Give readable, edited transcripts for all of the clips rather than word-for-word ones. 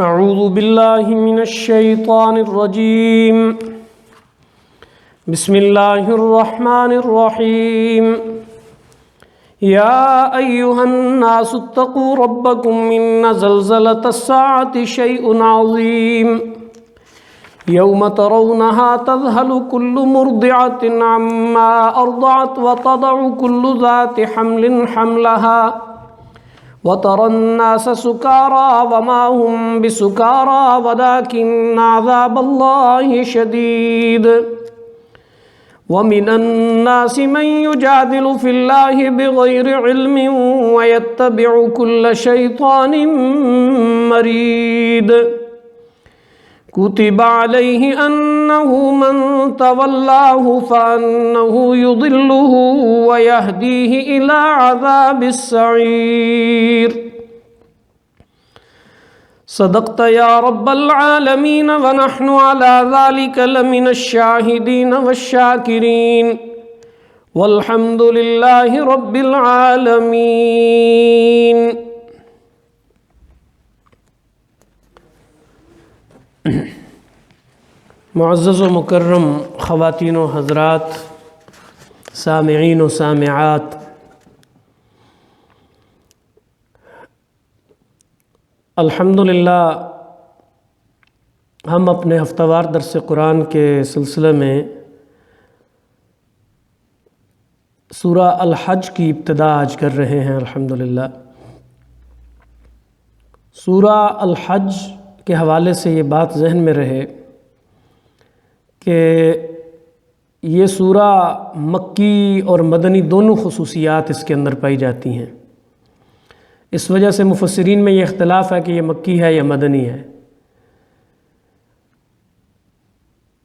اعوذ باللہ من الشیطان الرجیم بسم اللہ الرحمن الرحیم یا ایہا الناس اتقوا ربکم ان زلزلۃ الساعۃ شیء عظیم یوم ترونها تذہل کل مرضعۃ عما ارضعت وتضع کل ذات حمل حملها وَتَرَى النَّاسَ سُكَارَىٰ وَمَا هُمْ بِسُكَارَىٰ وَلَٰكِنَّ عَذَابَ اللَّهِ شَدِيدٌ وَمِنَ النَّاسِ مَن يُجَادِلُ فِي اللَّهِ بِغَيْرِ عِلْمٍ وَيَتَّبِعُ كُلَّ شَيْطَانٍ مَّرِيدٍ كُتِبَ عَلَيْهِ أَنَّهُ مَن تَوَلَّاهُ فَأَنَّهُ يُضِلُّهُ وَيَهْدِيهِ إِلَىٰ عَذَابِ السَّعِيرِ صدقت يا رب العالمين ونحن على ذلك لمن الشاهدين والشاكرين والحمد لله رب العالمين. معزز و مکرم خواتین و حضرات، سامعین و سامعات، الحمدللہ ہم اپنے ہفتہ وار درس قرآن کے سلسلے میں سورہ الحج کی ابتدا آج کر رہے ہیں. الحمدللہ سورہ الحج کے حوالے سے یہ بات ذہن میں رہے کہ یہ سورہ مکی اور مدنی دونوں خصوصیات اس کے اندر پائی جاتی ہیں. اس وجہ سے مفسرین میں یہ اختلاف ہے کہ یہ مکی ہے یا مدنی ہے،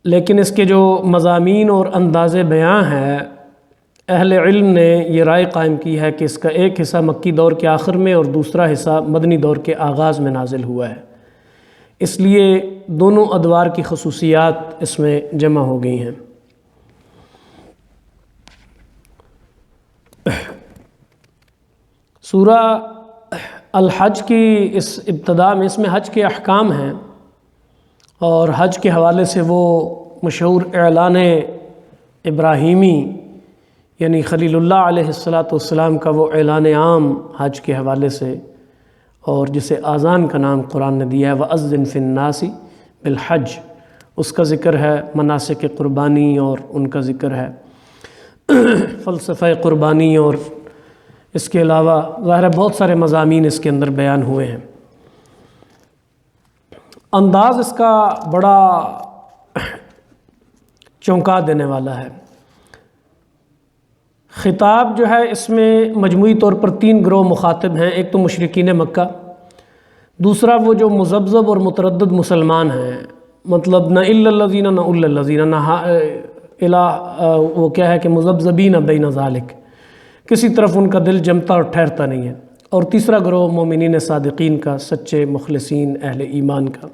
لیکن اس کے جو مضامین اور انداز بیان ہے، اہل علم نے یہ رائے قائم کی ہے کہ اس کا ایک حصہ مکی دور کے آخر میں اور دوسرا حصہ مدنی دور کے آغاز میں نازل ہوا ہے. اس لیے دونوں ادوار کی خصوصیات اس میں جمع ہو گئی ہیں. سورہ الحج کی اس ابتدا میں، اس میں حج کے احکام ہیں اور حج کے حوالے سے وہ مشہور اعلان ابراہیمی یعنی خلیل اللہ علیہ السلام کا وہ اعلان عام حج کے حوالے سے، اور جسے آذان کا نام قرآن نے دیا ہے، وَأَذِّن فِي النَّاسِ بِالْحَجِّ، اس کا ذکر ہے. مناسک قربانی اور ان کا ذکر ہے، فلسفہ قربانی، اور اس کے علاوہ ظاہر بہت سارے مضامین اس کے اندر بیان ہوئے ہیں. انداز اس کا بڑا چونکا دینے والا ہے. خطاب جو ہے اس میں مجموعی طور پر 3 گروہ مخاطب ہیں. ایک تو مشرکین مکہ، دوسرا وہ جو مذبذب اور متردد مسلمان ہیں، مطلب نہ الا الذین نہ الا الذین، نہ وہ کیا ہے کہ مذبذبین بین ذالک، کسی طرف ان کا دل جمتا اور ٹھہرتا نہیں ہے. اور تیسرا گروہ مومنین صادقین کا، سچے مخلصین اہل ایمان کا.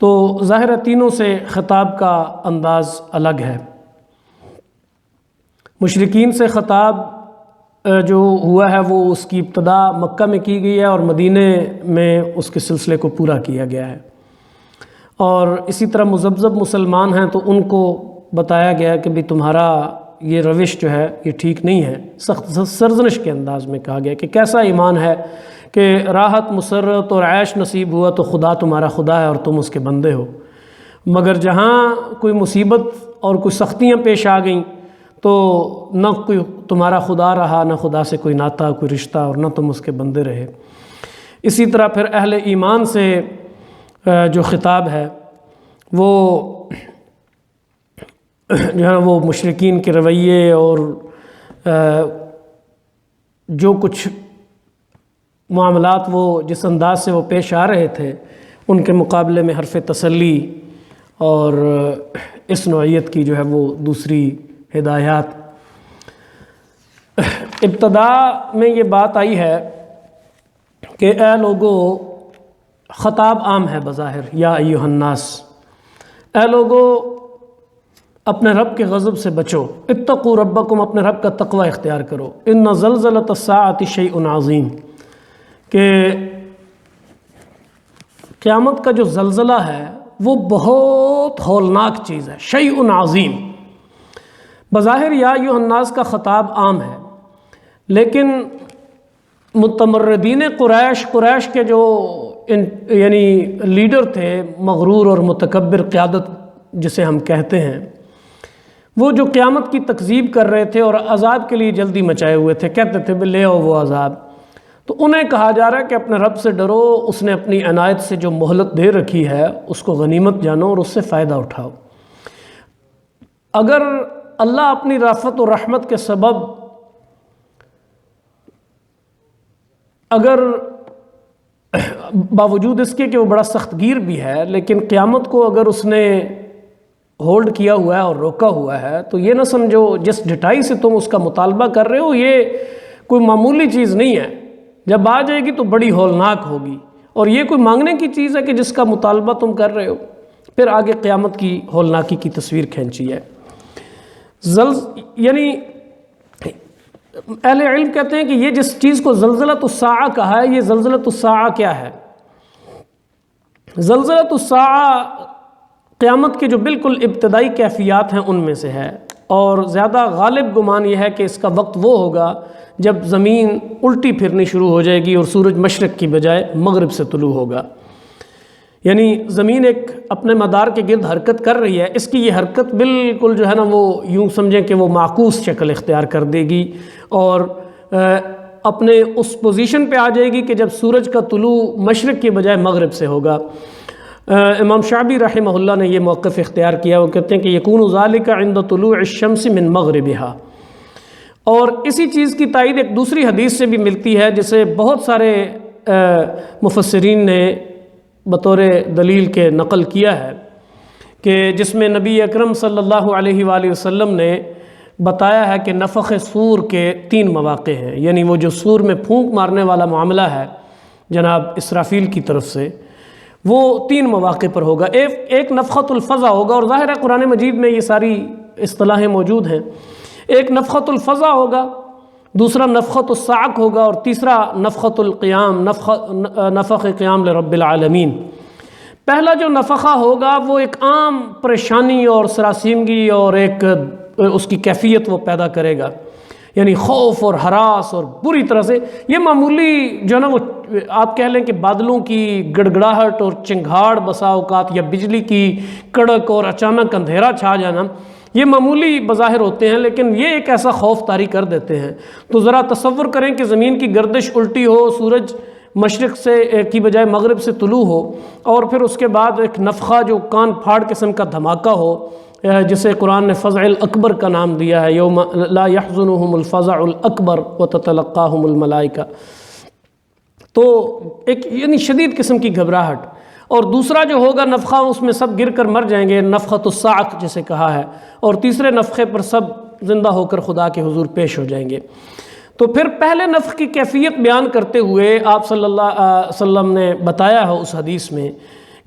تو ظاہر تینوں سے خطاب کا انداز الگ ہے. مشرکین سے خطاب جو ہوا ہے وہ اس کی ابتدا مکہ میں کی گئی ہے اور مدینے میں اس کے سلسلے کو پورا کیا گیا ہے. اور اسی طرح مذبذب مسلمان ہیں تو ان کو بتایا گیا کہ بھی تمہارا یہ روش جو ہے یہ ٹھیک نہیں ہے. سخت سرزنش کے انداز میں کہا گیا کہ کیسا ایمان ہے کہ راحت مسرت اور عیش نصیب ہوا تو خدا تمہارا خدا ہے اور تم اس کے بندے ہو، مگر جہاں کوئی مصیبت اور کوئی سختیاں پیش آ گئیں تو نہ کوئی تمہارا خدا رہا، نہ خدا سے کوئی ناتا، کوئی رشتہ، اور نہ تم اس کے بندے رہے. اسی طرح پھر اہل ایمان سے جو خطاب ہے وہ جو ہے وہ مشرکین کے رویے اور جو کچھ معاملات وہ جس انداز سے وہ پیش آ رہے تھے ان کے مقابلے میں حرف تسلی اور اس نوعیت کی جو ہے وہ دوسری ہدایات. ابتدا میں یہ بات آئی ہے کہ اے لوگو، خطاب عام ہے بظاہر، یا ایھا الناس، اے لوگو اپنے رب کے غضب سے بچو، اتقوا ربکم، اپنے رب کا تقوی اختیار کرو. ان زلزلۃ الساعۃ شیء عظیم، کہ قیامت کا جو زلزلہ ہے وہ بہت ہولناک چیز ہے، شیء عظیم۔ بظاہر یا ایھا الناس کا خطاب عام ہے، لیکن متمردین قریش کے جو یعنی لیڈر تھے، مغرور اور متکبر قیادت جسے ہم کہتے ہیں، وہ جو قیامت کی تکذیب کر رہے تھے اور عذاب کے لیے جلدی مچائے ہوئے تھے، کہتے تھے بھی لے آؤ وہ عذاب، تو انہیں کہا جا رہا ہے کہ اپنے رب سے ڈرو، اس نے اپنی عنایت سے جو مہلت دے رکھی ہے اس کو غنیمت جانو اور اس سے فائدہ اٹھاؤ۔ اگر اللہ اپنی رافت و رحمت کے سبب اگر باوجود اس کے کہ وہ بڑا سخت گیر بھی ہے، لیکن قیامت کو اگر اس نے ہولڈ کیا ہوا ہے اور روکا ہوا ہے، تو یہ نہ سمجھو جس ڈٹائی سے تم اس کا مطالبہ کر رہے ہو یہ کوئی معمولی چیز نہیں ہے، جب آ جائے گی تو بڑی ہولناک ہوگی، اور یہ کوئی مانگنے کی چیز ہے کہ جس کا مطالبہ تم کر رہے ہو۔ پھر آگے قیامت کی ہولناکی کی تصویر کھینچی ہے۔ یعنی اہل علم کہتے ہیں کہ یہ جس چیز کو زلزلۃ الساعہ کہا ہے، یہ زلزلۃ الساعہ کیا ہے؟ زلزلۃ الساعہ قیامت کے جو بالکل ابتدائی کیفیات ہیں ان میں سے ہے، اور زیادہ غالب گمان یہ ہے کہ اس کا وقت وہ ہوگا جب زمین الٹی پھرنی شروع ہو جائے گی اور سورج مشرق کی بجائے مغرب سے طلوع ہوگا۔ یعنی زمین ایک اپنے مدار کے گرد حرکت کر رہی ہے، اس کی یہ حرکت بالکل جو ہے نا وہ یوں سمجھیں کہ وہ معکوس شکل اختیار کر دے گی اور اپنے اس پوزیشن پہ آ جائے گی کہ جب سورج کا طلوع مشرق کی بجائے مغرب سے ہوگا۔ امام شعبی رحمہ اللہ نے یہ موقف اختیار کیا، وہ کہتے ہیں کہ یکون ذالک عند طلوع الشمس من مغربها، اور اسی چیز کی تائید ایک دوسری حدیث سے بھی ملتی ہے جسے بہت سارے مفسرین نے بطور دلیل کے نقل کیا ہے، کہ جس میں نبی اکرم صلی اللہ علیہ وآلہ وسلم نے بتایا ہے کہ نفخ صور کے 3 مواقع ہیں، یعنی وہ جو صور میں پھونک مارنے والا معاملہ ہے جناب اسرافیل کی طرف سے، وہ 3 مواقع پر ہوگا۔ ایک نفخۃ الفزع ہوگا، اور ظاہر ہے قرآن مجید میں یہ ساری اصطلاحیں موجود ہیں۔ ایک نفخۃ الفزع ہوگا، دوسرا نفخۃ الصعق ہوگا، اور تیسرا نفخۃ القیام، نفخ قیام لرب العالمین۔ پہلا جو نفخہ ہوگا وہ ایک عام پریشانی اور سراسیمگی اور ایک اس کی کیفیت وہ پیدا کرے گا، یعنی خوف اور ہراس اور بری طرح سے، یہ معمولی جو ہے نا وہ آپ کہہ لیں کہ بادلوں کی گڑگڑاہٹ اور چنگھاڑ بسا اوقات، یا بجلی کی کڑک اور اچانک اندھیرا چھا جانا، یہ معمولی بظاہر ہوتے ہیں، لیکن یہ ایک ایسا خوف طاری کر دیتے ہیں۔ تو ذرا تصور کریں کہ زمین کی گردش الٹی ہو، سورج مشرق سے کی بجائے مغرب سے طلوع ہو، اور پھر اس کے بعد ایک نفخہ جو کان پھاڑ قسم کا دھماکہ ہو، جسے قرآن نے فزع الاکبر کا نام دیا ہے، یوم لا یحزنہم الفزع الاکبر وتتلقاہم الملائکہ، تو ایک یعنی شدید قسم کی گھبراہٹ۔ اور دوسرا جو ہوگا نفخہ، اس میں سب گر کر مر جائیں گے، نفخۃ الصعق جسے کہا ہے، اور تیسرے نفخے پر سب زندہ ہو کر خدا کے حضور پیش ہو جائیں گے۔ تو پھر پہلے نفخ کی کیفیت بیان کرتے ہوئے آپ صلی اللہ علیہ وسلم نے بتایا ہے اس حدیث میں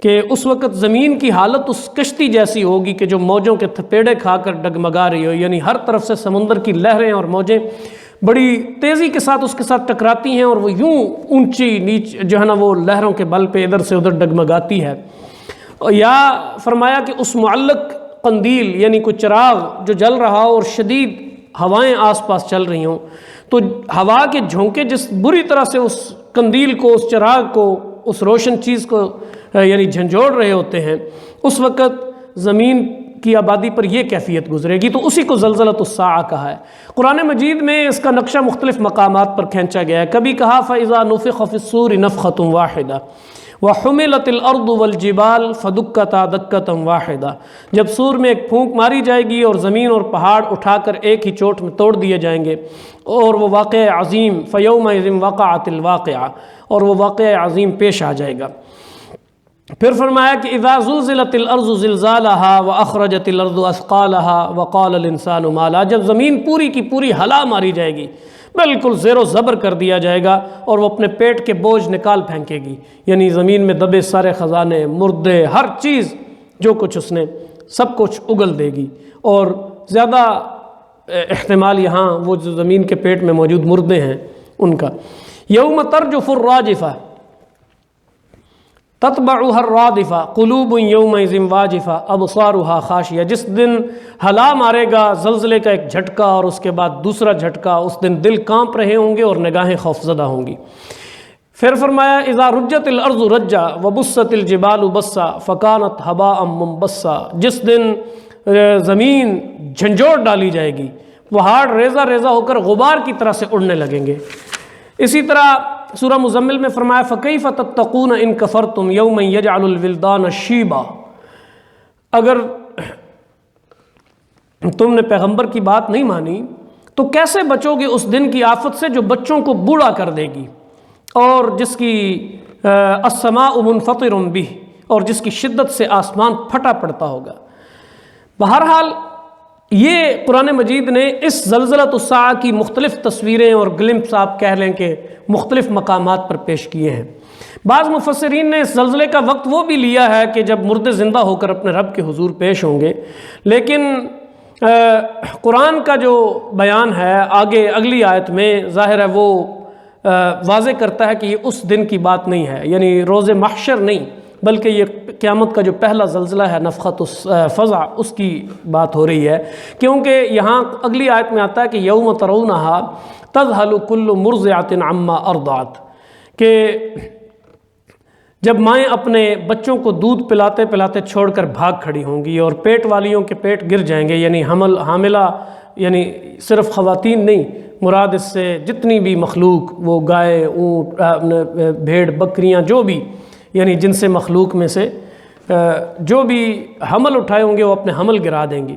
کہ اس وقت زمین کی حالت اس کشتی جیسی ہوگی کہ جو موجوں کے تھپیڑے کھا کر ڈگمگا رہی ہو، یعنی ہر طرف سے سمندر کی لہریں اور موجیں بڑی تیزی کے ساتھ اس کے ساتھ ٹکراتی ہیں، اور وہ یوں اونچی نیچ جو ہے نا وہ لہروں کے بل پہ ادھر سے ادھر ڈگمگاتی ہے۔ یا فرمایا کہ اس معلق قندیل یعنی کوئی چراغ جو جل رہا ہو اور شدید ہوائیں آس پاس چل رہی ہوں، تو ہوا کے جھونکے جس بری طرح سے اس قندیل کو، اس چراغ کو، اس روشن چیز کو یعنی جھنجھوڑ رہے ہوتے ہیں، اس وقت زمین کی آبادی پر یہ کیفیت گزرے گی، تو اسی کو زلزلۃ الساعہ کہا ہے۔ قرآن مجید میں اس کا نقشہ مختلف مقامات پر کھینچا گیا ہے۔ کبھی کہا فَإِذَا نُفِخَ فِي الصُّورِ نَفْخَةٌ وَاحِدَةٌ وَحُمِلَتِ الْأَرْضُ وَالْجِبَالُ فَدُكَّتَا دَكَّةً وَاحِدَةً، جب سور میں ایک پھونک ماری جائے گی اور زمین اور پہاڑ اٹھا کر ایک ہی چوٹ میں توڑ دیے جائیں گے، اور وہ واقعہ عظیم فَيَوْمَئِذٍ وَقَعَتِ الْوَاقِعَةُ، اور وہ واقعہ عظیم پیش آ جائے گا۔ پھر فرمایا کہ اذا زلزلت الارض زلزالها واخرجت الارض اثقالها وقال الانسان ما لها، جب زمین پوری کی پوری ہلا ماری جائے گی، بالکل زیر و زبر کر دیا جائے گا، اور وہ اپنے پیٹ کے بوجھ نکال پھینکے گی، یعنی زمین میں دبے سارے خزانے، مردے، ہر چیز جو کچھ اس نے سب کچھ اگل دے گی، اور زیادہ احتمال یہاں وہ جو زمین کے پیٹ میں موجود مردے ہیں ان کا۔ یوم ترجف الراجفہ، تتبعها الرادفہ قلوب یومئذ واجفہ ابصارها خاشعہ، جس دن ہلا مارے گا زلزلے کا ایک جھٹکا اور اس کے بعد دوسرا جھٹکا، اس دن دل کانپ رہے ہوں گے اور نگاہیں خوفزدہ ہوں گی۔ پھر فرمایا اذا رجت الارض رجا وبست الجبال بسا فکانت ہباء منبثا، جس دن زمین جھنجھوڑ ڈالی جائے گی، پہاڑ ریزہ ریزہ ہو کر غبار کی طرح سے اڑنے لگیں گے۔ اسی طرح سورہ مزمل میں فرمایا فَكَيْفَ تَتَّقُونَ إِن كَفَرْتُمْ يَوْمًا يَجْعَلُ الْوِلْدَانَ شِيبًا، اگر تم نے پیغمبر کی بات نہیں مانی تو کیسے بچو گے اس دن کی آفت سے جو بچوں کو بوڑھا کر دے گی، اور جس کی السماء منفطر بہ، اور جس کی شدت سے آسمان پھٹا پڑتا ہوگا۔ بہرحال یہ قرآن مجید نے اس زلزلۃ الساعہ کی مختلف تصویریں اور گلمپس آپ کہہ لیں کہ مختلف مقامات پر پیش کیے ہیں۔ بعض مفسرین نے اس زلزلے کا وقت وہ بھی لیا ہے کہ جب مردے زندہ ہو کر اپنے رب کے حضور پیش ہوں گے، لیکن قرآن کا جو بیان ہے آگے اگلی آیت میں ظاہر ہے وہ واضح کرتا ہے کہ یہ اس دن کی بات نہیں ہے، یعنی روز محشر نہیں، بلکہ یہ قیامت کا جو پہلا زلزلہ ہے نفخۃ الفزع، اس کی بات ہو رہی ہے، کیونکہ یہاں اگلی آیت میں آتا ہے کہ یوم ترونہا تذہل کل مرضعۃ عما ارضعت، کہ جب مائیں اپنے بچوں کو دودھ پلاتے پلاتے چھوڑ کر بھاگ کھڑی ہوں گی اور پیٹ والیوں کے پیٹ گر جائیں گے، یعنی حاملہ یعنی صرف خواتین نہیں، مراد اس سے جتنی بھی مخلوق، وہ گائے، اونٹ، بھیڑ، بکریاں، جو بھی یعنی جن سے مخلوق میں سے جو بھی حمل اٹھائے ہوں گے وہ اپنے حمل گرا دیں گی۔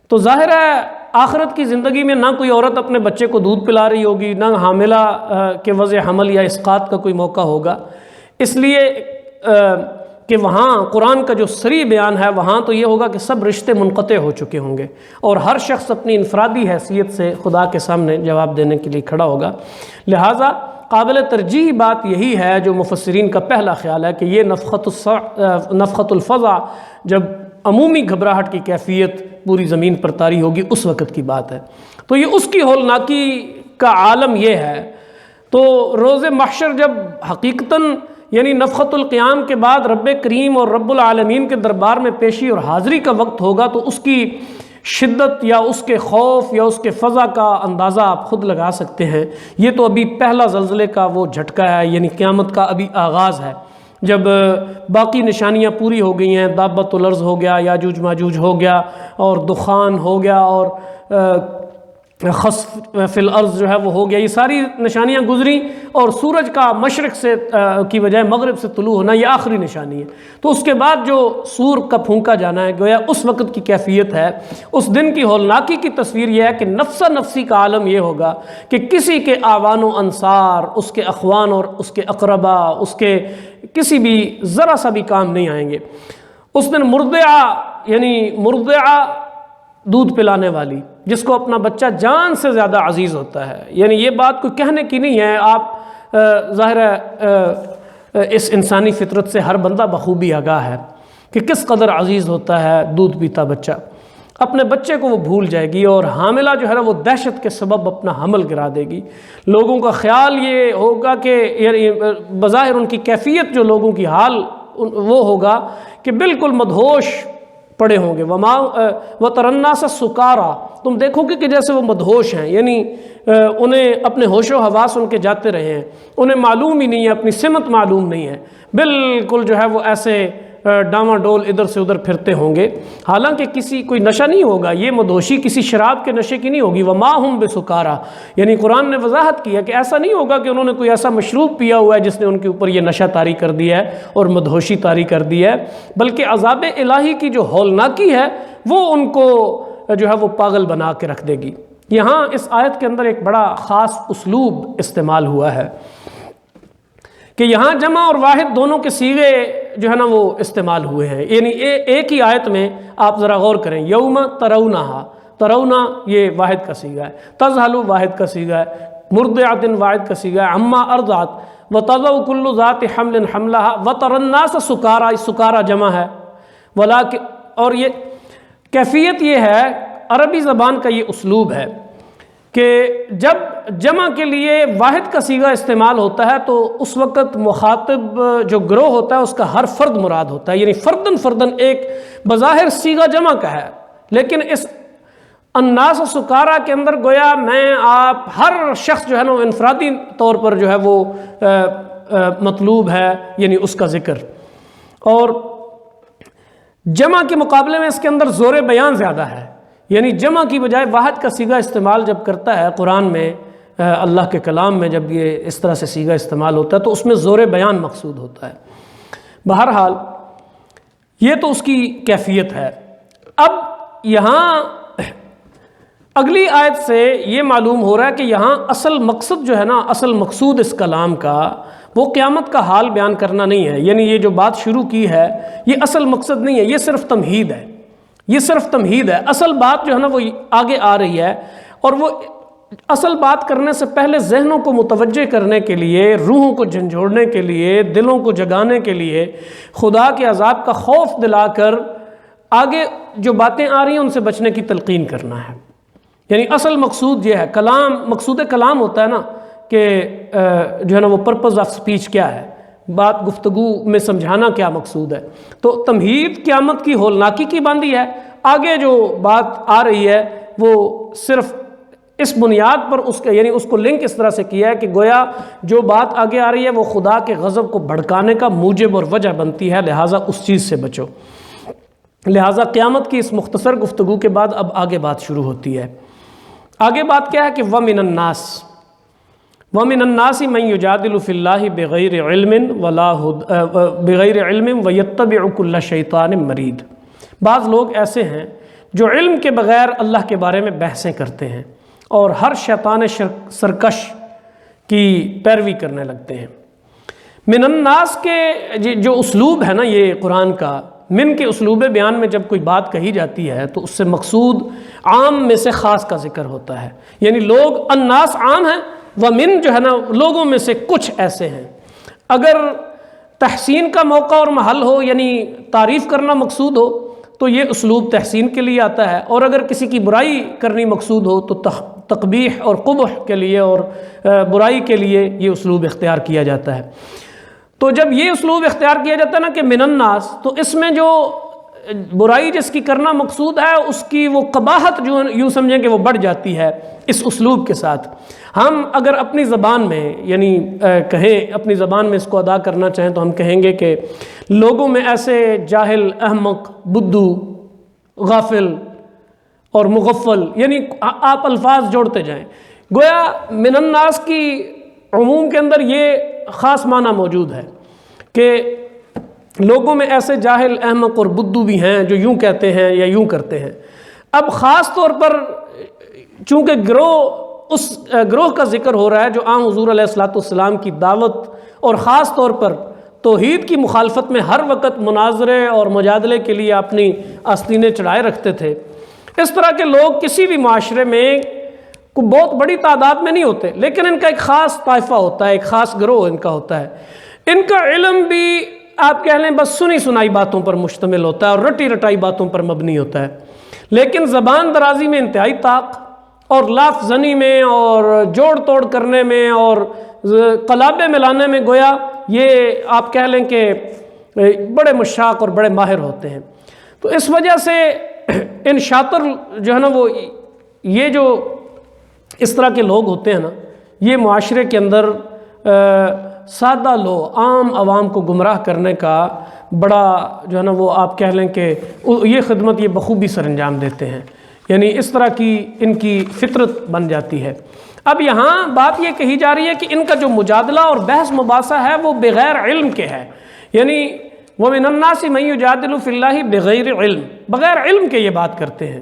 تو ظاہر ہے آخرت کی زندگی میں نہ کوئی عورت اپنے بچے کو دودھ پلا رہی ہوگی، نہ حاملہ کے وضع حمل یا اسقاط کا کوئی موقع ہوگا، اس لیے کہ وہاں قرآن کا جو صریح بیان ہے وہاں تو یہ ہوگا کہ سب رشتے منقطع ہو چکے ہوں گے اور ہر شخص اپنی انفرادی حیثیت سے خدا کے سامنے جواب دینے کے لیے کھڑا ہوگا۔ لہٰذا قابل ترجیح بات یہی ہے جو مفسرین کا پہلا خیال ہے کہ یہ نفخۃ الفزع جب عمومی گھبراہٹ کی کیفیت پوری زمین پر طاری ہوگی اس وقت کی بات ہے، تو یہ اس کی ہولناکی کا عالم یہ ہے۔ تو روز محشر جب حقیقتاً یعنی نفخۃ القیام کے بعد رب کریم اور رب العالمین کے دربار میں پیشی اور حاضری کا وقت ہوگا تو اس کی شدت یا اس کے خوف یا اس کے فضا کا اندازہ آپ خود لگا سکتے ہیں۔ یہ تو ابھی پہلا زلزلے کا وہ جھٹکا ہے، یعنی قیامت کا ابھی آغاز ہے، جب باقی نشانیاں پوری ہو گئی ہیں، دابۃ الارض ہو گیا، یاجوج ماجوج ہو گیا، اور دخان ہو گیا، اور خسف فی الارض جو ہے وہ ہو گیا، یہ ساری نشانیاں گزری، اور سورج کا مشرق سے کی بجائے مغرب سے طلوع ہونا یہ آخری نشانی ہے۔ تو اس کے بعد جو سور کا پھونکا جانا ہے گویا اس وقت کی کیفیت ہے۔ اس دن کی ہولناکی کی تصویر یہ ہے کہ نفسا نفسی کا عالم یہ ہوگا کہ کسی کے آوان و انصار، اس کے اخوان اور اس کے اقربا، اس کے کسی بھی ذرا سا بھی کام نہیں آئیں گے۔ اس دن مرضعہ یعنی مرضعہ دودھ پلانے والی، جس کو اپنا بچہ جان سے زیادہ عزیز ہوتا ہے، یعنی یہ بات کوئی کہنے کی نہیں ہے، آپ ظاہر ہے اس انسانی فطرت سے ہر بندہ بخوبی آگاہ ہے کہ کس قدر عزیز ہوتا ہے دودھ پیتا بچہ۔ اپنے بچے کو وہ بھول جائے گی، اور حاملہ جو ہے نا وہ دہشت کے سبب اپنا حمل گرا دے گی۔ لوگوں کا خیال یہ ہوگا کہ یعنی بظاہر ان کی کیفیت جو لوگوں کی حال وہ ہوگا کہ بالکل مدہوش پڑے ہوں گے۔ وَتَرَى النَّاسَ سُكَارَىٰ، تم دیکھو گے کہ جیسے وہ مدہوش ہیں، یعنی انہیں اپنے ہوش و حواس ان کے جاتے رہے ہیں، انہیں معلوم ہی نہیں ہے، اپنی سمت معلوم نہیں ہے، بالکل جو ہے وہ ایسے ڈاواں ڈول ادھر سے ادھر پھرتے ہوں گے، حالانکہ کسی کوئی نشہ نہیں ہوگا، یہ مدہوشی کسی شراب کے نشے کی نہیں ہوگی۔ وَمَا هُمْ بِسُكَارَىٰ، یعنی قرآن نے وضاحت کیا کہ ایسا نہیں ہوگا کہ انہوں نے کوئی ایسا مشروب پیا ہوا ہے جس نے ان کے اوپر یہ نشہ طاری کر دیا ہے اور مدہوشی طاری کر دی ہے، بلکہ عذاب الہی کی جو ہولناکی ہے وہ ان کو جو ہے وہ پاگل بنا کے رکھ دے گی۔ یہاں اس آیت کے اندر ایک بڑا خاص اسلوب استعمال ہوا ہے کہ یہاں جمع اور واحد دونوں کے صیغے جو ہے نا وہ استعمال ہوئے ہیں، یعنی ایک ہی آیت میں آپ ذرا غور کریں، یوم ترونہا، ترونا یہ واحد کا صیغہ ہے، تذہل واحد کا صیغہ ہے، مرضعۃ واحد کا صیغہ ہے، عما ارضعت، وتضع کل ذات حمل حملہا، وتری الناس سکارا، سکارا جمع ہے، اور یہ کیفیت یہ ہے، عربی زبان کا یہ اسلوب ہے کہ جب جمع کے لیے واحد کا صیغہ استعمال ہوتا ہے تو اس وقت مخاطب جو گروہ ہوتا ہے اس کا ہر فرد مراد ہوتا ہے، یعنی فردن فردن ایک بظاہر صیغہ جمع کا ہے، لیکن اس الناس سکارا کے اندر گویا میں آپ ہر شخص جو ہے نا انفرادی طور پر جو ہے وہ مطلوب ہے، یعنی اس کا ذکر۔ اور جمع کے مقابلے میں اس کے اندر زور بیان زیادہ ہے، یعنی جمع کی بجائے واحد کا صیغہ استعمال جب کرتا ہے قرآن میں، اللہ کے کلام میں جب یہ اس طرح سے صیغہ استعمال ہوتا ہے تو اس میں زور بیان مقصود ہوتا ہے۔ بہرحال یہ تو اس کی کیفیت ہے۔ اب یہاں اگلی آیت سے یہ معلوم ہو رہا ہے کہ یہاں اصل مقصد جو ہے نا، اصل مقصود اس کلام کا وہ قیامت کا حال بیان کرنا نہیں ہے، یعنی یہ جو بات شروع کی ہے یہ اصل مقصد نہیں ہے، یہ صرف تمہید ہے، یہ صرف تمہید ہے۔ اصل بات جو ہے نا وہ آگے آ رہی ہے، اور وہ اصل بات کرنے سے پہلے ذہنوں کو متوجہ کرنے کے لیے، روحوں کو جھنجھوڑنے کے لیے، دلوں کو جگانے کے لیے، خدا کے عذاب کا خوف دلا کر آگے جو باتیں آ رہی ہیں ان سے بچنے کی تلقین کرنا ہے۔ یعنی اصل مقصود یہ ہے، کلام، مقصود کلام ہوتا ہے نا کہ جو ہے نا وہ پرپز آف سپیچ کیا ہے، بات گفتگو میں سمجھانا کیا مقصود ہے۔ تو تمہید قیامت کی ہولناکی کی باندھی ہے، آگے جو بات آ رہی ہے وہ صرف اس بنیاد پر اس کے، یعنی اس کو لنک اس طرح سے کیا ہے کہ گویا جو بات آگے آ رہی ہے وہ خدا کے غضب کو بھڑکانے کا موجب اور وجہ بنتی ہے، لہٰذا اس چیز سے بچو۔ لہٰذا قیامت کی اس مختصر گفتگو کے بعد اب آگے بات شروع ہوتی ہے۔ آگے بات کیا ہے کہ وَمِنَ النَّاسِ وَمِنَ النَّاسِ مَن يُجَادِلُ فِي اللَّهِ بِغَيْرِ عِلْمٍ بِغَيْرِ عِلْمٍ وَيَتَّبِعُ كُلَّ شَيْطَانٍ مَرِيدٍ۔ بعض لوگ ایسے ہیں جو علم کے بغیر اللہ کے بارے میں بحثیں کرتے ہیں اور ہر شیطان سرکش کی پیروی کرنے لگتے ہیں۔ من الناس کے جو اسلوب ہے نا یہ قرآن کا، من کے اسلوب بیان میں جب کوئی بات کہی جاتی ہے تو اس سے مقصود عام میں سے خاص کا ذکر ہوتا ہے، یعنی لوگ، الناس عام ہیں، ومن جو ہے نا لوگوں میں سے کچھ ایسے ہیں۔ اگر تحسین کا موقع اور محل ہو، یعنی تعریف کرنا مقصود ہو تو یہ اسلوب تحسین کے لیے آتا ہے، اور اگر کسی کی برائی کرنی مقصود ہو تو تقبیح اور قبح کے لیے اور برائی کے لیے یہ اسلوب اختیار کیا جاتا ہے۔ تو جب یہ اسلوب اختیار کیا جاتا ہے نا کہ من الناس، تو اس میں جو برائی جس کی کرنا مقصود ہے اس کی وہ قباحت جو یوں سمجھیں کہ وہ بڑھ جاتی ہے اس اسلوب کے ساتھ۔ ہم اگر اپنی زبان میں، یعنی کہیں اپنی زبان میں اس کو ادا کرنا چاہیں تو ہم کہیں گے کہ لوگوں میں ایسے جاہل، احمق، بدھو، غافل اور مغفل، یعنی آپ الفاظ جوڑتے جائیں، گویا من الناس کی عموم کے اندر یہ خاص معنی موجود ہے کہ لوگوں میں ایسے جاہل، احمق اور بدھو بھی ہیں جو یوں کہتے ہیں یا یوں کرتے ہیں۔ اب خاص طور پر چونکہ اس گروہ کا ذکر ہو رہا ہے جو حضور علیہ السلام کی دعوت اور خاص طور پر توحید کی مخالفت میں ہر وقت مناظرے اور مجادلے کے لیے اپنی آستینیں چڑھائے رکھتے تھے، اس طرح کے لوگ کسی بھی معاشرے میں کوئی بہت بڑی تعداد میں نہیں ہوتے، لیکن ان کا ایک خاص طائفہ ہوتا ہے، ایک خاص گروہ ان کا ہوتا ہے۔ ان کا علم بھی آپ کہہ لیں بس سنی سنائی باتوں پر مشتمل ہوتا ہے اور رٹی رٹائی باتوں پر مبنی ہوتا ہے، لیکن زبان درازی میں انتہائی طاق، اور لفظ زنی میں اور جوڑ توڑ کرنے میں اور قلابے ملانے میں گویا یہ آپ کہہ لیں کہ بڑے مشاق اور بڑے ماہر ہوتے ہیں۔ تو اس وجہ سے ان شاطر جو ہے نا وہ یہ جو اس طرح کے لوگ ہوتے ہیں نا، یہ معاشرے کے اندر سادہ لوگ، عام عوام کو گمراہ کرنے کا بڑا جو ہے نا وہ آپ کہہ لیں کہ یہ خدمت یہ بخوبی سر انجام دیتے ہیں، یعنی اس طرح کی ان کی فطرت بن جاتی ہے۔ اب یہاں بات یہ کہی جا رہی ہے کہ ان کا جو مجادلہ اور بحث مباحثہ ہے وہ بغیر علم کے ہے، یعنی وَمِنَ النَّاسِ مَن يُجَادِلُ فِي اللَّهِ بِغَيْرِ علم، بغیر علم کے یہ بات کرتے ہیں۔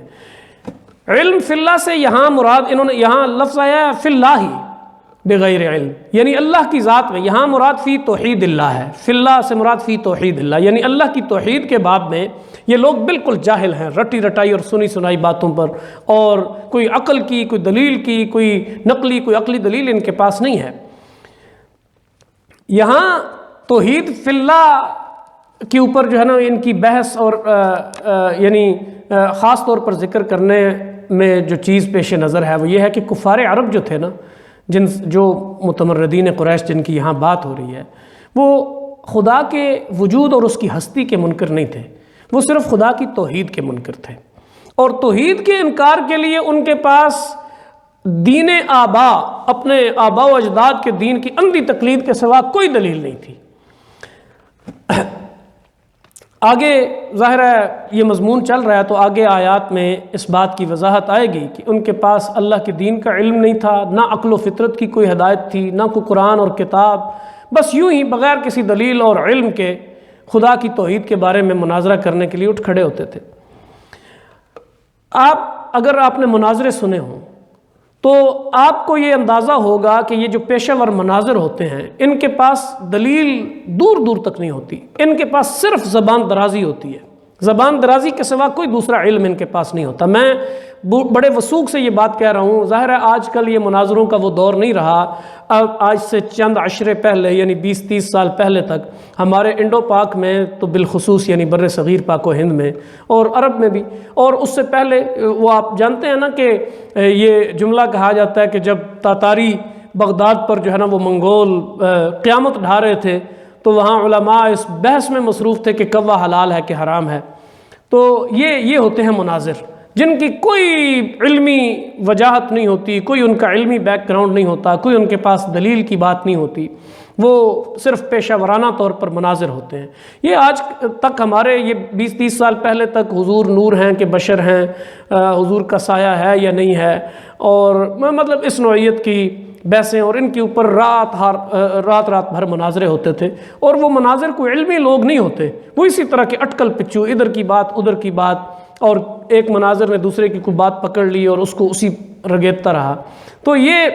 علم فی اللہ سے یہاں مراد، انہوں نے یہاں لفظ آیا ہے فی اللہ بغیر علم، یعنی اللہ کی ذات میں، یہاں مراد فی توحید اللہ ہے، فی اللہ سے مراد فی توحید اللہ، یعنی اللہ کی توحید کے باب میں یہ لوگ بالکل جاہل ہیں، رٹی رٹائی اور سنی سنائی باتوں پر، اور کوئی عقل کی، کوئی دلیل کی، کوئی نقلی، کوئی عقلی دلیل ان کے پاس نہیں ہے۔ یہاں توحید فی اللہ کے اوپر جو ہے نا ان کی بحث اور یعنی خاص طور پر ذکر کرنے میں جو چیز پیش نظر ہے وہ یہ ہے کہ کفار عرب جو تھے نا، جو متمردین قریش جن کی یہاں بات ہو رہی ہے، وہ خدا کے وجود اور اس کی ہستی کے منکر نہیں تھے، وہ صرف خدا کی توحید کے منکر تھے، اور توحید کے انکار کے لیے ان کے پاس دین آبا، اپنے آبا و اجداد کے دین کی اندھی تقلید کے سوا کوئی دلیل نہیں تھی۔ آگے ظاہر ہے یہ مضمون چل رہا ہے تو آگے آیات میں اس بات کی وضاحت آئے گی کہ ان کے پاس اللہ کے دین کا علم نہیں تھا، نہ عقل و فطرت کی کوئی ہدایت تھی، نہ کوئی قرآن اور کتاب، بس یوں ہی بغیر کسی دلیل اور علم کے خدا کی توحید کے بارے میں مناظرہ کرنے کے لیے اٹھ کھڑے ہوتے تھے۔ اگر آپ نے مناظرے سنے ہوں تو آپ کو یہ اندازہ ہوگا کہ یہ جو پیشہ ور مناظر ہوتے ہیں ان کے پاس دلیل دور دور تک نہیں ہوتی، ان کے پاس صرف زبان درازی ہوتی ہے، زبان درازی کے سوا کوئی دوسرا علم ان کے پاس نہیں ہوتا۔ میں بڑے وثوق سے یہ بات کہہ رہا ہوں، ظاہر ہے آج کل یہ مناظروں کا وہ دور نہیں رہا، آج سے چند عشرے پہلے یعنی 20-30 سال پہلے تک ہمارے انڈو پاک میں تو بالخصوص یعنی بر صغیر پاک و ہند میں اور عرب میں بھی، اور اس سے پہلے وہ آپ جانتے ہیں نا کہ یہ جملہ کہا جاتا ہے کہ جب تاتاری بغداد پر جو ہے نا وہ منگول قیامت ڈھا رہے تھے تو وہاں علماء اس بحث میں مصروف تھے کہ کوا حلال ہے کہ حرام ہے۔ تو یہ ہوتے ہیں مناظر جن کی کوئی علمی وجاہت نہیں ہوتی، کوئی ان کا علمی بیک گراؤنڈ نہیں ہوتا، کوئی ان کے پاس دلیل کی بات نہیں ہوتی، وہ صرف پیشہ ورانہ طور پر مناظر ہوتے ہیں۔ یہ آج تک ہمارے یہ 20-30 سال پہلے تک حضور نور ہیں کہ بشر ہیں، حضور کا سایہ ہے یا نہیں ہے، اور مطلب اس نوعیت کی بحثیں اور ان کے اوپر رات بھر مناظرے ہوتے تھے، اور وہ مناظر کوئی علمی لوگ نہیں ہوتے، وہ اسی طرح کے اٹکل پچو، ادھر کی بات ادھر کی بات، اور ایک مناظر نے دوسرے کی کوئی بات پکڑ لی اور اس کو اسی رگیدتا رہا۔ تو یہ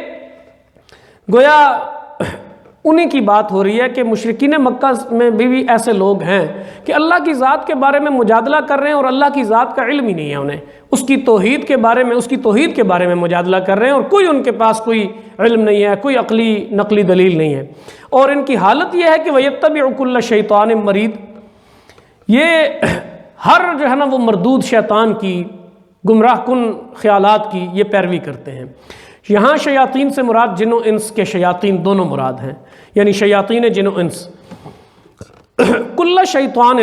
گویا انہی کی بات ہو رہی ہے کہ مشرکین مکہ میں بھی ایسے لوگ ہیں کہ اللہ کی ذات کے بارے میں مجادلہ کر رہے ہیں اور اللہ کی ذات کا علم ہی نہیں ہے انہیں، اس کی توحید کے بارے میں مجادلہ کر رہے ہیں اور کوئی ان کے پاس کوئی علم نہیں ہے، کوئی عقلی نقلی دلیل نہیں ہے، اور ان کی حالت یہ ہے کہ وَيَتَّبِعُ كُلَّ شَيْطَانٍ مَرِيدٍ، یہ ہر جو ہے نا وہ مردود شیطان کی، گمراہ کن خیالات کی یہ پیروی کرتے ہیں۔ یہاں شیاطین سے مراد جن و انس کے شیاطین دونوں مراد ہیں، یعنی شیاطین جن و انس۔ کل شیطان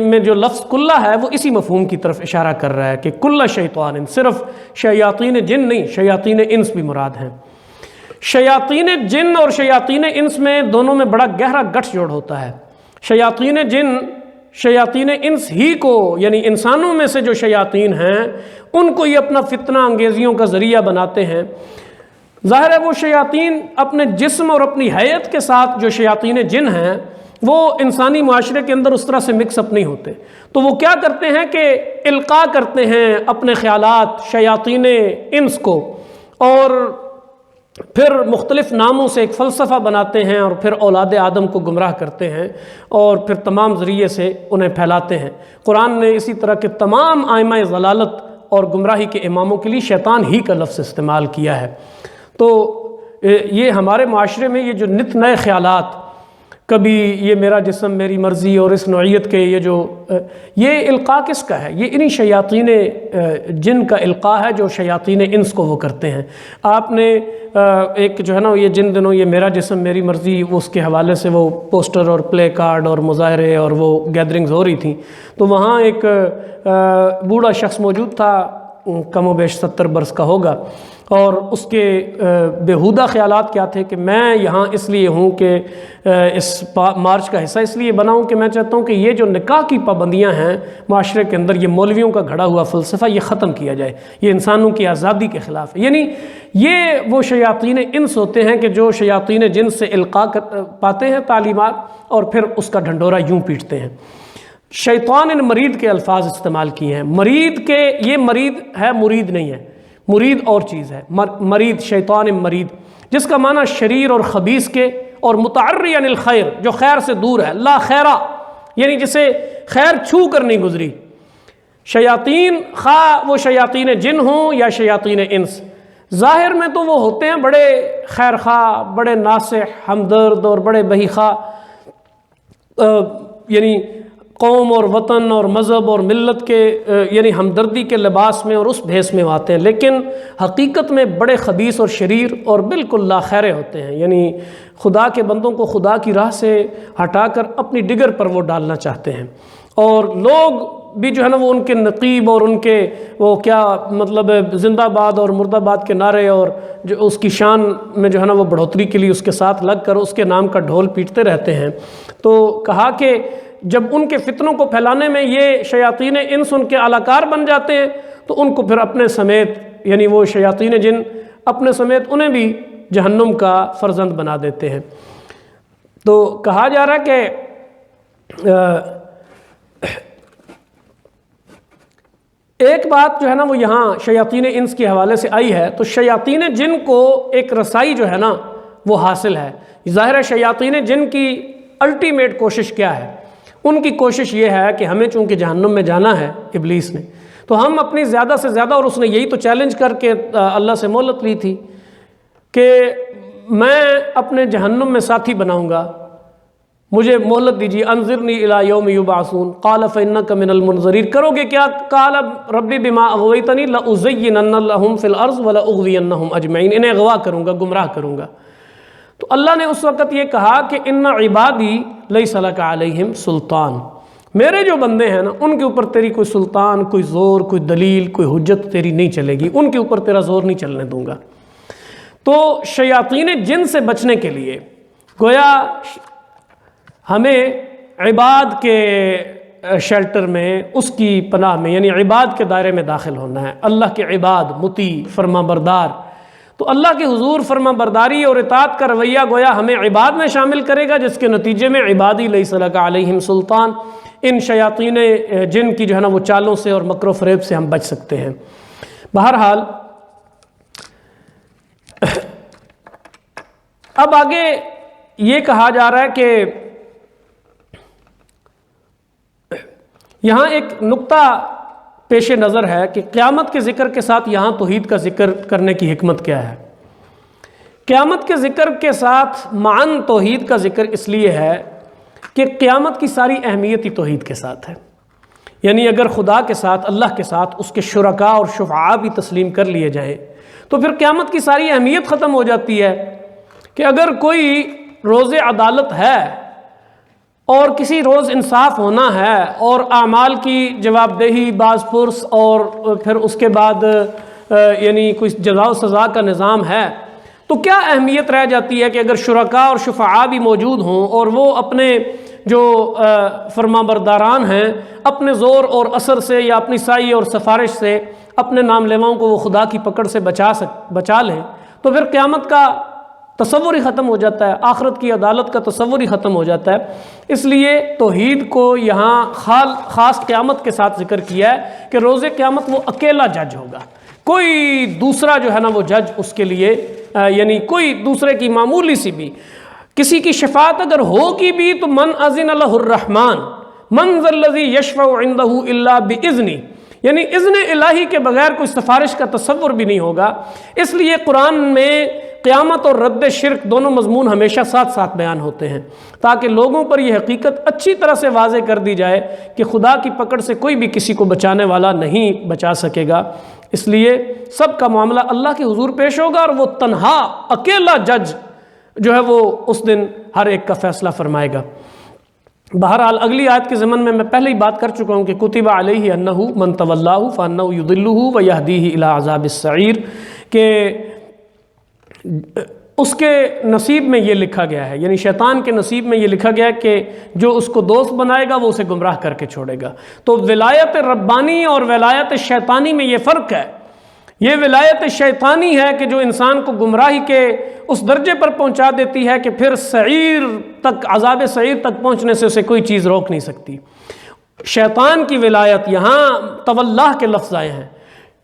میں جو لفظ کلہ ہے وہ اسی مفہوم کی طرف اشارہ کر رہا ہے کہ کل شیطان، صرف شیاطین جن نہیں، شیاطین انس بھی مراد ہیں۔ شیاطین جن اور شیاطین انس میں دونوں میں بڑا گہرا گٹھ جوڑ ہوتا ہے۔ شیاطین جن شیاطین انس ہی کو، یعنی انسانوں میں سے جو شیاطین ہیں ان کو یہ اپنا فتنہ انگیزیوں کا ذریعہ بناتے ہیں۔ ظاہر ہے وہ شیاطین اپنے جسم اور اپنی حیت کے ساتھ جو شیاطین جن ہیں وہ انسانی معاشرے کے اندر اس طرح سے مکس اپ نہیں ہوتے، تو وہ کیا کرتے ہیں کہ القاء کرتے ہیں اپنے خیالات شیاطین انس کو، اور پھر مختلف ناموں سے ایک فلسفہ بناتے ہیں اور پھر اولاد آدم کو گمراہ کرتے ہیں اور پھر تمام ذریعے سے انہیں پھیلاتے ہیں۔ قرآن نے اسی طرح کے تمام ائمہ ضلالت اور گمراہی کے اماموں کے لیے شیطان ہی کا لفظ استعمال کیا ہے۔ تو یہ ہمارے معاشرے میں یہ جو نت نئے خیالات، کبھی یہ میرا جسم میری مرضی اور اس نوعیت کے یہ القاء کس کا ہے؟ یہ انہی شیاطین جن کا القاء ہے جو شیاطین انس کو وہ کرتے ہیں۔ آپ نے ایک جو ہے نا یہ جن دنوں یہ میرا جسم میری مرضی اس کے حوالے سے وہ پوسٹر اور پلے کارڈ اور مظاہرے اور وہ گیدرنگز ہو رہی تھیں، تو وہاں ایک بوڑھا شخص موجود تھا، کم و بیش 70 برس کا ہوگا، اور اس کے بیہودہ خیالات کیا تھے کہ میں یہاں اس لیے ہوں کہ اس مارچ کا حصہ اس لیے بنا ہوں کہ میں چاہتا ہوں کہ یہ جو نکاح کی پابندیاں ہیں معاشرے کے اندر، یہ مولویوں کا گھڑا ہوا فلسفہ یہ ختم کیا جائے، یہ انسانوں کی آزادی کے خلاف ہے۔ یعنی یہ وہ شیاطین انس ہوتے ہیں کہ جو شیاطین جن سے القاء پاتے ہیں تعلیمات اور پھر اس کا ڈھنڈورا یوں پیٹتے ہیں۔ شیطان ان مرید کے الفاظ استعمال کیے ہیں، مرید کے، یہ مرید ہے مرید نہیں ہے، مرید اور چیز ہے، مرید شیطان مرید، جس کا معنی شریر اور خبیث کے، اور متعری عن الخیر، جو خیر سے دور ہے، لا خیرہ یعنی جسے خیر چھو کر نہیں گزری۔ شیاطین خواہ وہ شیاطین جن ہوں یا شیاطین انس، ظاہر میں تو وہ ہوتے ہیں بڑے خیر خواہ، بڑے ناصح، ہمدرد اور بڑے بہی خواہ، یعنی قوم اور وطن اور مذہب اور ملت کے یعنی ہمدردی کے لباس میں اور اس بھیس میں آتے ہیں، لیکن حقیقت میں بڑے خبیث اور شریر اور بالکل لا خیرے ہوتے ہیں، یعنی خدا کے بندوں کو خدا کی راہ سے ہٹا کر اپنی ڈگر پر وہ ڈالنا چاہتے ہیں، اور لوگ بھی جو ہے نا وہ ان کے نقیب اور ان کے وہ کیا مطلب زندہ باد اور مردہ باد کے نعرے اور جو اس کی شان میں جو ہے نا وہ بڑھوتری کے لیے اس کے ساتھ لگ کر اس کے نام کا ڈھول پیٹتے رہتے ہیں۔ تو کہا کہ جب ان کے فتنوں کو پھیلانے میں یہ شیاطین انس ان کے اعلیٰ بن جاتے ہیں تو ان کو پھر اپنے سمیت یعنی وہ شیاطین جن اپنے سمیت انہیں بھی جہنم کا فرزند بنا دیتے ہیں۔ تو کہا جا رہا ہے کہ ایک بات جو ہے نا وہ یہاں شیاطین انس کے حوالے سے آئی ہے، تو شیاطین جن کو ایک رسائی جو ہے نا وہ حاصل ہے۔ ظاہر ہے شیاطین جن کی الٹیمیٹ کوشش کیا ہے؟ ان کی کوشش یہ ہے کہ ہمیں چونکہ جہنم میں جانا ہے ابلیس نے، تو ہم اپنی زیادہ سے زیادہ، اور اس نے یہی تو چیلنج کر کے اللہ سے مہلت لی تھی کہ میں اپنے جہنم میں ساتھی بناؤں گا، مجھے مہلت دیجیے، انظرنی الی یوم یبعثون قال فانک من المنظرین۔ کرو گے کیا؟ قال ربی بما اغویتنی لازینن لهم فی الارض ولاغوینہم اجمعین، انہیں اغوا کروں گا، گمراہ کروں گا۔ تو اللہ نے اس وقت یہ کہا کہ ان عبادی لیس لک علیہم سلطان، میرے جو بندے ہیں نا ان کے اوپر تیری کوئی سلطان، کوئی زور، کوئی دلیل، کوئی حجت تیری نہیں چلے گی، ان کے اوپر تیرا زور نہیں چلنے دوں گا۔ تو شیاطین جن سے بچنے کے لیے گویا ہمیں عباد کے شیلٹر میں، اس کی پناہ میں، یعنی عباد کے دائرے میں داخل ہونا ہے، اللہ کے عباد، مطیع، فرما بردار۔ تو اللہ کے حضور فرما برداری اور اطاعت کا رویہ گویا ہمیں عباد میں شامل کرے گا، جس کے نتیجے میں عبادی لیس لک علیہم سلطان، ان شیاطین جن کی جو ہے نا وہ چالوں سے اور مکر و فریب سے ہم بچ سکتے ہیں۔ بہرحال اب آگے یہ کہا جا رہا ہے کہ یہاں ایک نقطہ پیش نظر ہے کہ قیامت کے ذکر کے ساتھ یہاں توحید کا ذکر کرنے کی حکمت کیا ہے؟ قیامت کے ذکر کے ساتھ معاً توحید کا ذکر اس لیے ہے کہ قیامت کی ساری اہمیت ہی توحید کے ساتھ ہے، یعنی اگر خدا کے ساتھ، اللہ کے ساتھ اس کے شرکاء اور شفعاء بھی تسلیم کر لیے جائیں تو پھر قیامت کی ساری اہمیت ختم ہو جاتی ہے کہ اگر کوئی روز عدالت ہے اور کسی روز انصاف ہونا ہے اور اعمال کی جواب دہی، باز پرس، اور پھر اس کے بعد یعنی کوئی جزا و سزا کا نظام ہے، تو کیا اہمیت رہ جاتی ہے کہ اگر شرکاء اور شفعاء بھی موجود ہوں اور وہ اپنے جو فرما برداران ہیں اپنے زور اور اثر سے یا اپنی سائی اور سفارش سے اپنے نام لیواؤں کو وہ خدا کی پکڑ سے بچا لیں، تو پھر قیامت کا تصور ہی ختم ہو جاتا ہے، آخرت کی عدالت کا تصور ہی ختم ہو جاتا ہے۔ اس لیے توحید کو یہاں خاص قیامت کے ساتھ ذکر کیا ہے کہ روز قیامت وہ اکیلا جج ہوگا، کوئی دوسرا جو ہے نا وہ جج اس کے لیے یعنی کوئی دوسرے کی معمولی سی بھی کسی کی شفاعت اگر ہوگی بھی تو من اذن له الرحمن من ذا الذی یشفع عنده الا باذنہ، یعنی اذن الہی کے بغیر کوئی سفارش کا تصور بھی نہیں ہوگا۔ اس لیے قرآن میں قیامت اور رد شرک دونوں مضمون ہمیشہ ساتھ ساتھ بیان ہوتے ہیں تاکہ لوگوں پر یہ حقیقت اچھی طرح سے واضح کر دی جائے کہ خدا کی پکڑ سے کوئی بھی کسی کو بچانے والا نہیں بچا سکے گا۔ اس لیے سب کا معاملہ اللہ کے حضور پیش ہوگا اور وہ تنہا اکیلا جج جو ہے وہ اس دن ہر ایک کا فیصلہ فرمائے گا۔ بہرحال اگلی آیت کے ضمن میں پہلے ہی بات کر چکا ہوں کہ کتب علیہ انہ من تولاہ فانہ یضلہ ویہدیہ الی عذاب السعیر، کہ اس کے نصیب میں یہ لکھا گیا ہے، یعنی شیطان کے نصیب میں یہ لکھا گیا ہے کہ جو اس کو دوست بنائے گا وہ اسے گمراہ کر کے چھوڑے گا۔ تو ولایت ربانی اور ولایت شیطانی میں یہ فرق ہے۔ یہ ولایت شیطانی ہے کہ جو انسان کو گمراہی کے اس درجے پر پہنچا دیتی ہے کہ پھر سعیر تک، عذاب سعیر تک پہنچنے سے اسے کوئی چیز روک نہیں سکتی۔ شیطان کی ولایت، یہاں تولاہ کے لفظ آئے ہیں،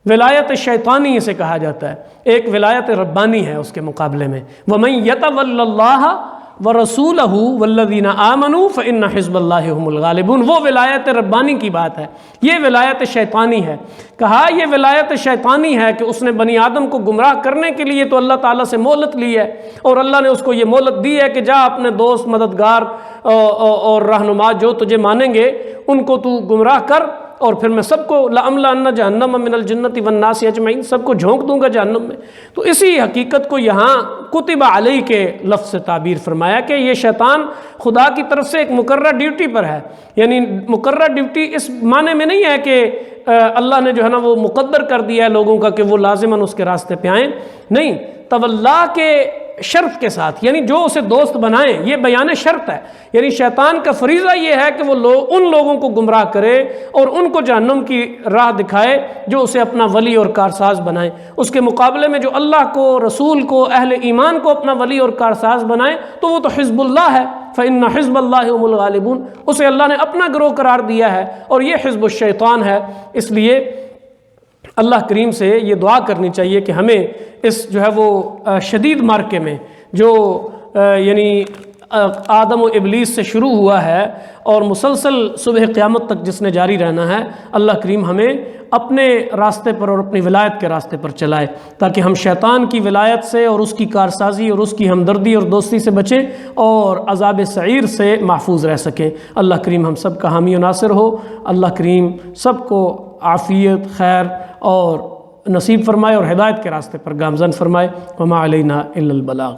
ولایت شیطانی اسے کہا جاتا ہے، ایک ولایت ربانی ہے اس کے مقابلے میں۔ وَمَن يَتَوَلَّ اللَّهَ وَرَسُولَهُ وَالَّذِينَ آمَنُوا فَإِنَّ حِزْبَ اللَّهِ هُمُ الْغَالِبُونَ۔ وہ ولایت ربانی کی بات ہے، یہ ولایت شیطانی ہے۔ کہا یہ ولایت شیطانی ہے کہ اس نے بنی آدم کو گمراہ کرنے کے لیے تو اللہ تعالیٰ سے مہلت لی ہے، اور اللہ نے اس کو یہ مہلت دی ہے کہ جا اپنے دوست، مددگار اور رہنما جو تجھے مانیں گے ان کو تو گمراہ کر، اور پھر میں سب کو لَأَمْلَأَنَّ جَهَنَّمَ مِنَ الْجِنَّةِ وَالنَّاسِ أَجْمَعِينَ، سب کو جھونک دوں گا جہنم میں۔ تو اسی حقیقت کو یہاں کتب علیہ کے لفظ سے تعبیر فرمایا کہ یہ شیطان خدا کی طرف سے ایک مقررہ ڈیوٹی پر ہے، یعنی مقررہ ڈیوٹی اس معنی میں نہیں ہے کہ اللہ نے جو ہے نا وہ مقدر کر دیا ہے لوگوں کا کہ وہ لازماً اس کے راستے پہ آئیں، نہیں، تولا کے شرط کے ساتھ، یعنی جو اسے دوست بنائیں، یہ بیان شرط ہے، یعنی شیطان کا فریضہ یہ ہے کہ وہ ان لوگوں کو گمراہ کرے اور ان کو جہنم کی راہ دکھائے جو اسے اپنا ولی اور کارساز بنائیں۔ اس کے مقابلے میں جو اللہ کو، رسول کو، اہل ایمان کو اپنا ولی اور کارساز بنائے تو وہ تو حزب اللہ ہے، فَإِنَّ حِزْبَ اللَّهِ هُمُ الْغَالِبُونَ، اسے اللہ نے اپنا گروہ قرار دیا ہے، اور یہ حزب الشیطان ہے۔ اس لیے اللہ کریم سے یہ دعا کرنی چاہیے کہ ہمیں اس جو ہے وہ شدید معرکے میں جو یعنی آدم و ابلیس سے شروع ہوا ہے اور مسلسل صبح قیامت تک جس نے جاری رہنا ہے، اللہ کریم ہمیں اپنے راستے پر اور اپنی ولایت کے راستے پر چلائے، تاکہ ہم شیطان کی ولایت سے اور اس کی کارسازی اور اس کی ہمدردی اور دوستی سے بچیں اور عذاب سعیر سے محفوظ رہ سکیں۔ اللہ کریم ہم سب کا حامی و ناصر ہو، اللہ کریم سب کو عافیت، خیر اور نصیب فرمائے اور ہدایت کے راستے پر گامزن فرمائے۔ وما علینا الا البلاغ۔